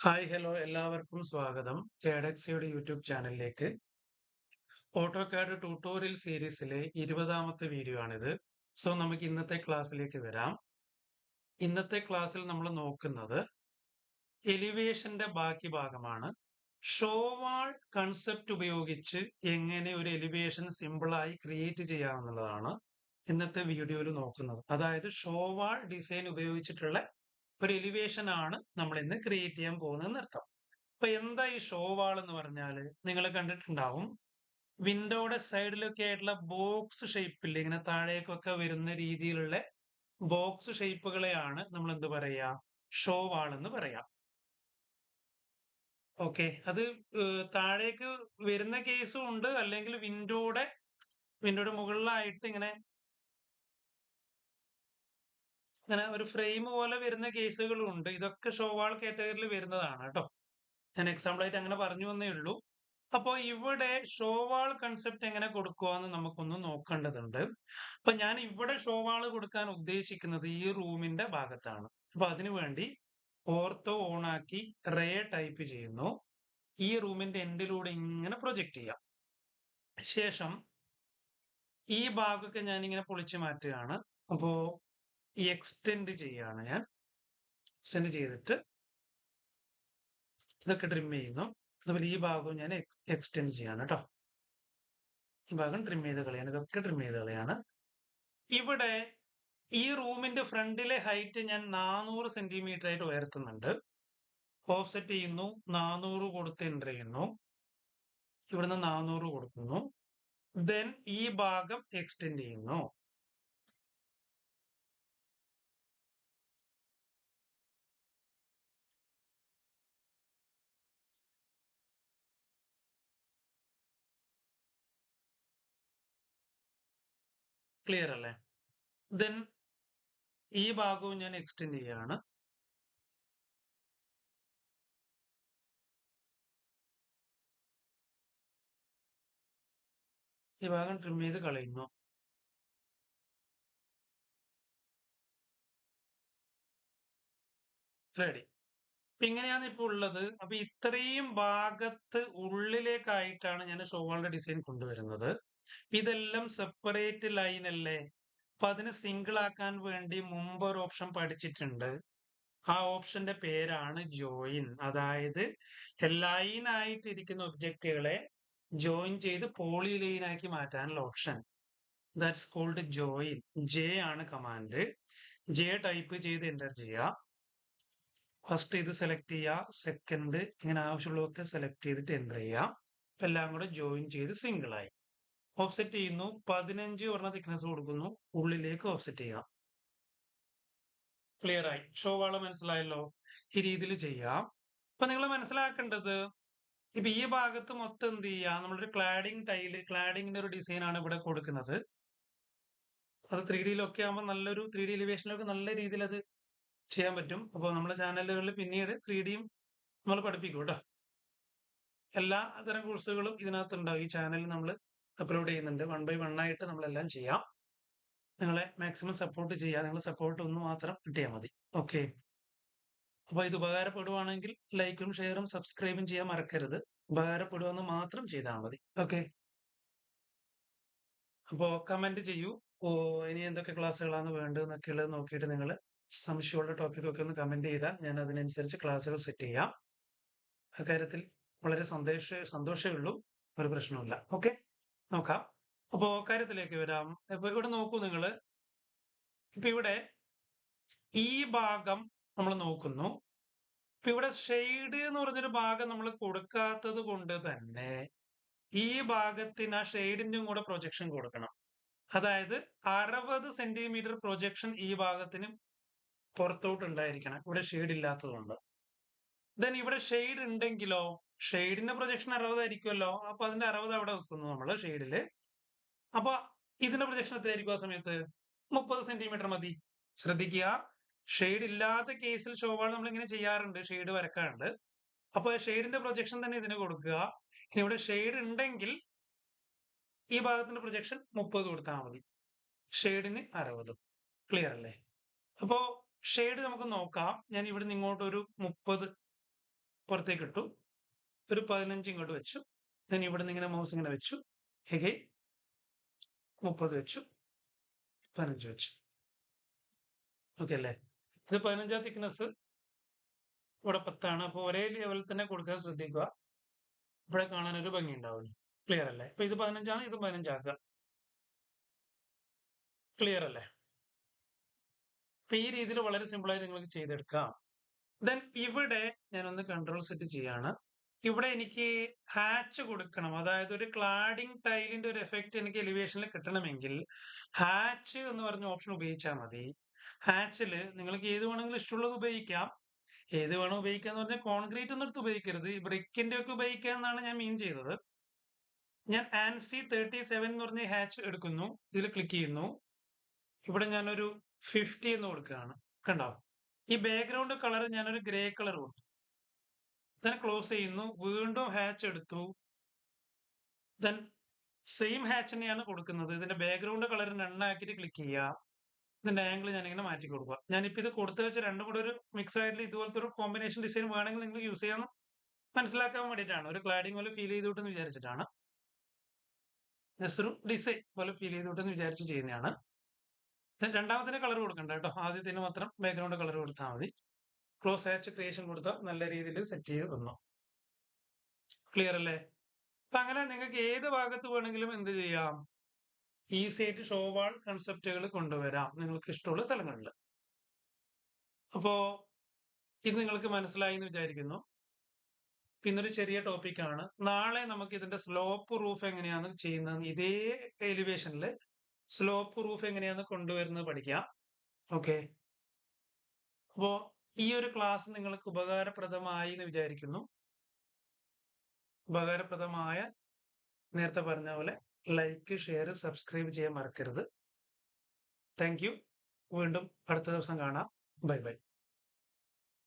Hi hello എല്ലാവർക്കും സ്വാഗതം കേഡക്സിയുടെ YouTube ചാനലിലേക്ക്. ഓട്ടോകാഡ് ട്യൂട്ടോറിയൽ സീരീസിലെ 20ാമത്തെ വീഡിയോ ആണിത്. സോ നമുക്ക് ഇന്നത്തെ ക്ലാസ്സിലേക്ക് വരാം. ഇന്നത്തെ ക്ലാസ്സിൽ നമ്മൾ നോക്കുന്നത് എലിവേഷന്റെ ബാക്കി ഭാഗമാണ്. ഷോവാൾ കൺസെപ്റ്റ് ഉപയോഗിച്ച് എങ്ങനെ ഒരു എലിവേഷൻ സിമ്പിളായി ക്രിയേറ്റ് ചെയ്യാമെന്നുള്ളതാണ് ഇന്നത്തെ വീഡിയോയിൽ നോക്കുന്നത്. അതായത് ഷോവാൾ ഡിസൈൻ ഉപയോഗിച്ചിട്ടുള്ള ഒരു എലിവേഷൻ ആണ് നമ്മൾ ഇന്ന് ക്രിയേറ്റ് ചെയ്യാൻ പോകുന്നതെന്ന് അർത്ഥം. അപ്പൊ എന്താ ഈ ഷോ വാൾ എന്ന് പറഞ്ഞാല് നിങ്ങൾ കണ്ടിട്ടുണ്ടാവും. വിൻഡോയുടെ സൈഡിലൊക്കെ ആയിട്ടുള്ള ബോക്സ് ഷേപ്പിൽ ഇങ്ങനെ താഴേക്കൊക്കെ വരുന്ന രീതിയിലുള്ള ബോക്സ് ഷേപ്പുകളെയാണ് നമ്മൾ എന്ത് പറയാ, ഷോ വാൾ എന്ന് പറയാം. ഓക്കെ, അത് താഴേക്ക് വരുന്ന കേസും ഉണ്ട്, അല്ലെങ്കിൽ വിൻഡോയുടെ മുകളിലായിട്ട് ഇങ്ങനെ ഇങ്ങനെ ഒരു ഫ്രെയിം പോലെ വരുന്ന കേസുകളും ഉണ്ട്. ഇതൊക്കെ ഷോ വാൾ കാറ്റഗറിയിൽ വരുന്നതാണ് കേട്ടോ. ഞാൻ എക്സാമ്പിൾ ആയിട്ട് അങ്ങനെ പറഞ്ഞു എന്നേ ഉള്ളൂ. അപ്പോൾ ഇവിടെ ഷോവാൾ കൺസെപ്റ്റ് എങ്ങനെ കൊടുക്കുവാന്ന് നമുക്കൊന്ന് നോക്കേണ്ടതുണ്ട്. അപ്പൊ ഞാൻ ഇവിടെ ഷോവാൾ കൊടുക്കാൻ ഉദ്ദേശിക്കുന്നത് ഈ റൂമിന്റെ ഭാഗത്താണ്. അപ്പൊ അതിനുവേണ്ടി ഓർത്തോ ഓണാക്കി റേ ടൈപ്പ് ചെയ്യുന്നു. ഈ റൂമിന്റെ എൻഡിലൂടെ ഇങ്ങനെ പ്രൊജക്ട് ചെയ്യാം. ശേഷം ഈ ഭാഗമൊക്കെ ഞാൻ ഇങ്ങനെ പൊളിച്ചു മാറ്റുകയാണ്. അപ്പോ എക്സ്റ്റെൻഡ് ചെയ്യാണ് ഞാൻ. എക്സ്റ്റെൻഡ് ചെയ്തിട്ട് ഇതൊക്കെ ട്രിം ചെയ്യുന്നു. അതുപോലെ ഈ ഭാഗവും ഞാൻ എക്സ്റ്റെൻഡ് ചെയ്യാണ് കേട്ടോ. ഈ ഭാഗം ട്രിം ചെയ്ത് കളയാണ്. ഇതൊക്കെ ട്രിം ചെയ്ത് കളയാണ്. ഇവിടെ ഈ റൂമിന്റെ ഫ്രണ്ടിലെ ഹൈറ്റ് ഞാൻ 400 സെന്റിമീറ്റർ ആയിട്ട് ഉയർത്തുന്നുണ്ട്. ഓഫ്സെറ്റ് ചെയ്യുന്നു, 400 കൊടുത്ത് എൻ്റർ ചെയ്യുന്നു. ഇവിടുന്ന് 400 കൊടുക്കുന്നു. ദെൻ ഈ ഭാഗം എക്സ്റ്റെൻഡ് ചെയ്യുന്നു. ക്ലിയർ അല്ലേ? ദെൻ ഈ ഭാഗവും ഞാൻ എക്സ്റ്റെൻഡ് ചെയ്യാണ്. ഈ ഭാഗം ട്രിം ചെയ്ത് കളയുന്നു. റെഡി. അപ്പൊ ഇങ്ങനെയാണ് ഇപ്പൊ ഉള്ളത്. അപ്പൊ ഇത്രയും ഭാഗത്ത് ഉള്ളിലേക്കായിട്ടാണ് ഞാൻ ഷോവാളിന്റെ ഡിസൈൻ കൊണ്ടുവരുന്നത്. ഇതെല്ലാം സെപ്പറേറ്റ് ലൈൻ അല്ലേ? അപ്പൊ അതിന് സിംഗിൾ ആക്കാൻ വേണ്ടി മുമ്പ് ഒരു ഓപ്ഷൻ പഠിച്ചിട്ടുണ്ട്. ആ ഓപ്ഷന്റെ പേരാണ് ജോയിൻ. അതായത് ലൈൻ ആയിട്ടിരിക്കുന്ന ഒബ്ജക്റ്റുകളെ ജോയിൻ ചെയ്ത് പോളി ലൈൻ ആക്കി മാറ്റാനുള്ള option. That's called join. J ആണ് കമാൻഡ്. ജെ ടൈപ്പ് ചെയ്ത് എന്റർ ചെയ്യുക. ഫസ്റ്റ് ഇത് സെലക്ട് ചെയ്യുക, സെക്കൻഡ് ഇങ്ങനെ ആവശ്യമുള്ളതൊക്കെ സെലക്ട് ചെയ്തിട്ട് എൻ്റർ ചെയ്യാം. എല്ലാം കൂടെ ജോയിൻ ചെയ്ത് സിംഗിൾ ആയി. ഓഫ്സെറ്റ് ചെയ്യുന്നു, 15 പറഞ്ഞ തിക്നെസ് കൊടുക്കുന്നു, ഉള്ളിലേക്ക് ഓഫ്സെറ്റ് ചെയ്യാം. ക്ലിയർ ആയി. ഷോ വാള മനസ്സിലായല്ലോ? ഈ രീതിയിൽ ചെയ്യാം. അപ്പൊ നിങ്ങൾ മനസ്സിലാക്കേണ്ടത്, ഇപ്പൊ ഈ ഭാഗത്ത് മൊത്തം എന്ത് ചെയ്യാം, നമ്മളൊരു ക്ലാഡിങ്ങിന്റെ ഒരു ഡിസൈൻ ആണ് ഇവിടെ കൊടുക്കുന്നത്. അത് 3D ആകുമ്പോൾ നല്ലൊരു 3D എലിവേഷനിലൊക്കെ നല്ല രീതിയിൽ അത് ചെയ്യാൻ പറ്റും. അപ്പോൾ നമ്മുടെ ചാനലുകളിൽ പിന്നീട് 3Dയും നമ്മൾ പഠിപ്പിക്കും കേട്ടോ. എല്ലാ തരം കോഴ്സുകളും ഇതിനകത്ത് ഉണ്ടാവും. ഈ ചാനലിൽ നമ്മൾ അപ്ലോഡ് ചെയ്യുന്നുണ്ട്. 1 by 1 ആയിട്ട് നമ്മളെല്ലാം ചെയ്യാം. നിങ്ങളെ മാക്സിമം സപ്പോർട്ട് ചെയ്യാം. നിങ്ങൾ സപ്പോർട്ട് ഒന്ന് മാത്രം കിട്ടിയാൽ മതി. ഓക്കെ. അപ്പോൾ ഇത് ഉപകാരപ്പെടുവാണെങ്കിൽ ലൈക്കും ഷെയറും സബ്സ്ക്രൈബും ചെയ്യാൻ മറക്കരുത്. ഉപകാരപ്പെടുമെന്ന് മാത്രം ചെയ്താൽ മതി. ഓക്കെ. അപ്പോൾ കമന്റ് ചെയ്യൂ. ഇനി എന്തൊക്കെ ക്ലാസ്സുകളാണ് വേണ്ടതെന്നൊക്കെ ഉള്ളത് നോക്കിയിട്ട് നിങ്ങൾ സംശയമുള്ള ടോപ്പിക്കൊക്കെ ഒന്ന് കമന്റ് ചെയ്താൽ ഞാൻ അതിനനുസരിച്ച് ക്ലാസ്സുകൾ സെറ്റ് ചെയ്യാം. അക്കാര്യത്തിൽ വളരെ സന്തോഷമേ ഉള്ളൂ. ഒരു പ്രശ്നവുമില്ല. ഓക്കെ, നോക്കാം. അപ്പോ കാര്യത്തിലേക്ക് വരാം. ഇപ്പൊ ഇവിടെ നോക്കൂ നിങ്ങള്. ഇപ്പൊ ഇവിടെ ഈ ഭാഗം നമ്മൾ നോക്കുന്നു. ഇപ്പൊ ഇവിടെ ഷെയ്ഡ് എന്ന് പറഞ്ഞൊരു ഭാഗം നമ്മൾ കൊടുക്കാത്തത് കൊണ്ട് തന്നെ ഈ ഭാഗത്തിന് ആ ഷെയ്ഡിന്റെയും കൂടെ പ്രൊജക്ഷൻ കൊടുക്കണം. അതായത് 60 സെന്റിമീറ്റർ പ്രൊജക്ഷൻ ഈ ഭാഗത്തിന് പുറത്തോട്ട് ഉണ്ടായിരിക്കണം, ഇവിടെ ഷെയ്ഡ് ഇല്ലാത്തതുകൊണ്ട്. ദെൻ ഇവിടെ ഷെയ്ഡ് ഉണ്ടെങ്കിലോ, ഷെയ്ഡിന്റെ പ്രൊജക്ഷൻ 60 ആയിരിക്കുമല്ലോ. അപ്പൊ അതിന്റെ 60 അവിടെ വെക്കുന്നു നമ്മള് ഷെയ്ഡില്. അപ്പൊ ഇതിന്റെ പ്രൊജക്ഷൻ എത്രയായിരിക്കും ആ സമയത്ത്? 30 സെന്റിമീറ്റർ മതി. ശ്രദ്ധിക്കുക, ഷെയ്ഡ് ഇല്ലാത്ത കേസിൽ ഷോവാൾ നമ്മൾ ഇങ്ങനെ ചെയ്യാറുണ്ട്, ഷെയ്ഡ് വരക്കാറുണ്ട്. അപ്പൊ ഷെയ്ഡിന്റെ പ്രൊജക്ഷൻ തന്നെ ഇതിന് കൊടുക്കുക. ഇനി ഇവിടെ ഷെയ്ഡ് ഉണ്ടെങ്കിൽ ഈ ഭാഗത്തിന്റെ പ്രൊജക്ഷൻ 30 കൊടുത്താൽ മതി, ഷെയ്ഡിന് 60. ക്ലിയർ അല്ലേ? അപ്പോ ഷെയ്ഡ് നമുക്ക് നോക്കാം. ഞാൻ ഇവിടെ നിന്ന് ഇങ്ങോട്ട് ഒരു 30 പുറത്തേക്ക് ഇട്ടു. ഒരു 15 ഇങ്ങോട്ട് വെച്ചു. ദെൻ ഇവിടെ നിന്ന് ഇങ്ങനെ മൗസ് ഇങ്ങനെ വെച്ചു. എഗെയിൻ 30 വെച്ചു. 15 വെച്ചു. ഓക്കെ അല്ലേ? ഇത് 15 തിക്നെസ്, ഇവിടെ 10. അപ്പോൾ ഒരേ ലെവലിൽ തന്നെ കൊടുക്കാൻ ശ്രദ്ധിക്കുക. ഇവിടെ കാണാനൊരു ഭംഗി ഉണ്ടാവുള്ളൂ. ക്ലിയർ അല്ലേ? അപ്പൊ ഇത് 15 ഇത് 15 ആക്കുക. ക്ലിയർ അല്ലേ? അപ്പൊ ഈ രീതിയിൽ വളരെ സിമ്പിളായി നിങ്ങൾക്ക് ചെയ്തെടുക്കാം. ദെൻ ഇവിടെ ഞാനൊന്ന് കൺട്രോൾ സെറ്റ് ചെയ്യാണ്. ഇവിടെ എനിക്ക് ഹാച്ച് കൊടുക്കണം. അതായത് ഒരു ക്ലാഡിംഗ് ടൈലിന്റെ ഒരു എഫക്റ്റ് എനിക്ക് എലിവേഷനിൽ കിട്ടണമെങ്കിൽ ഹാച്ച് എന്ന് പറഞ്ഞ ഓപ്ഷൻ ഉപയോഗിച്ചാൽ മതി. ഹാച്ചിൽ നിങ്ങൾക്ക് ഏത് വേണമെങ്കിലും ഇഷ്ടമുള്ളത് ഉപയോഗിക്കാം. ഏത് വേണം ഉപയോഗിക്കുക എന്ന് പറഞ്ഞാൽ കോൺക്രീറ്റ് ഒന്നും എടുത്ത് ഉപയോഗിക്കരുത്. ഈ ബ്രിക്കിന്റെ ഒക്കെ ഉപയോഗിക്കുക എന്നാണ് ഞാൻ മീൻ ചെയ്തത്. ഞാൻ ANSI 37 എന്ന് പറഞ്ഞ ഹാച്ച് എടുക്കുന്നു. ഇതിൽ ക്ലിക്ക് ചെയ്യുന്നു. ഇവിടെ ഞാനൊരു 50 എന്ന് കൊടുക്കുകയാണ്. കണ്ടോ? ഈ ബാക്ക്ഗ്രൗണ്ട് കളർ ഞാനൊരു ഗ്രേ കളർ കൊടുത്തു. ദെൻ ക്ലോസ് ചെയ്യുന്നു. വീണ്ടും ഹാച്ച് എടുത്തു. ദെൻ സെയിം ഹാച്ച് തന്നെയാണ് കൊടുക്കുന്നത്. ഇതിന്റെ ബാക്ക്ഗ്രൗണ്ട് കളർ നണ്ണാക്കിയിട്ട് ക്ലിക്ക് ചെയ്യുക. ഇതിന്റെ ആംഗിൾ ഞാനിങ്ങനെ മാറ്റി കൊടുക്കുക. ഞാനിപ്പോൾ ഇത് കൊടുത്തു വെച്ച് രണ്ടും കൂടെ ഒരു മിക്സ് ആയിട്ടുള്ള ഇതുപോലത്തെ ഒരു കോമ്പിനേഷൻ ഡിസൈൻ വേണമെങ്കിൽ നിങ്ങൾക്ക് യൂസ് ചെയ്യാൻ മനസ്സിലാക്കാൻ വേണ്ടിയിട്ടാണ്. ഒരു ക്ലാഡിംഗ് പോലെ ഫീൽ ചെയ്തോട്ടെന്ന് വിചാരിച്ചിട്ടാണ്. ജസ്റ്റ് ഒരു ഡിസൈൻ പോലെ ഫീൽ ചെയ്തോട്ടെന്ന് വിചാരിച്ച് ചെയ്യുന്നതാണ്. രണ്ടാമത്തെ കളർ കൊടുക്കണ്ട കേട്ടോ. ആദ്യത്തിന് മാത്രം ബാക്ക്ഗ്രൗണ്ട് കളർ കൊടുത്താൽ മതി. ക്ലോസ് ഹാച്ച് ക്രിയേഷൻ കൊടുത്താൽ നല്ല രീതിയിൽ സെറ്റ് ചെയ്ത് തന്നു. ക്ലിയർ അല്ലേ? അപ്പൊ അങ്ങനെ നിങ്ങൾക്ക് ഏത് ഭാഗത്ത് വേണമെങ്കിലും എന്ത് ചെയ്യാം, ഈസി ആയിട്ട് ഷോ വാൾ കൺസെപ്റ്റുകൾ കൊണ്ടുവരാം നിങ്ങൾക്ക് ഇഷ്ടമുള്ള സ്ഥലങ്ങളിൽ. അപ്പോ ഇത് നിങ്ങൾക്ക് മനസ്സിലായി എന്ന് വിചാരിക്കുന്നു. പിന്നൊരു ചെറിയ ടോപ്പിക്കാണ്. നാളെ നമുക്ക് ഇതിന്റെ സ്ലോപ്പ് റൂഫ് എങ്ങനെയാണ് ചെയ്യുന്നത്, ഇതേ എലിവേഷനിൽ സ്ലോപ്പ് റൂഫ് എങ്ങനെയാണ് കൊണ്ടുവരുന്നത് പഠിക്കാം. ഓക്കെ. അപ്പോ ഈ ഒരു ക്ലാസ് നിങ്ങൾക്ക് ഉപകാരപ്രദമായി എന്ന് വിചാരിക്കുന്നു. ഉപകാരപ്രദമായ നേരത്തെ പറഞ്ഞ പോലെ ലൈക്ക്, ഷെയർ, സബ്സ്ക്രൈബ് ചെയ്യാൻ മറക്കരുത്. Thank you. വീണ്ടും അടുത്ത ദിവസം കാണാം. Bye bye.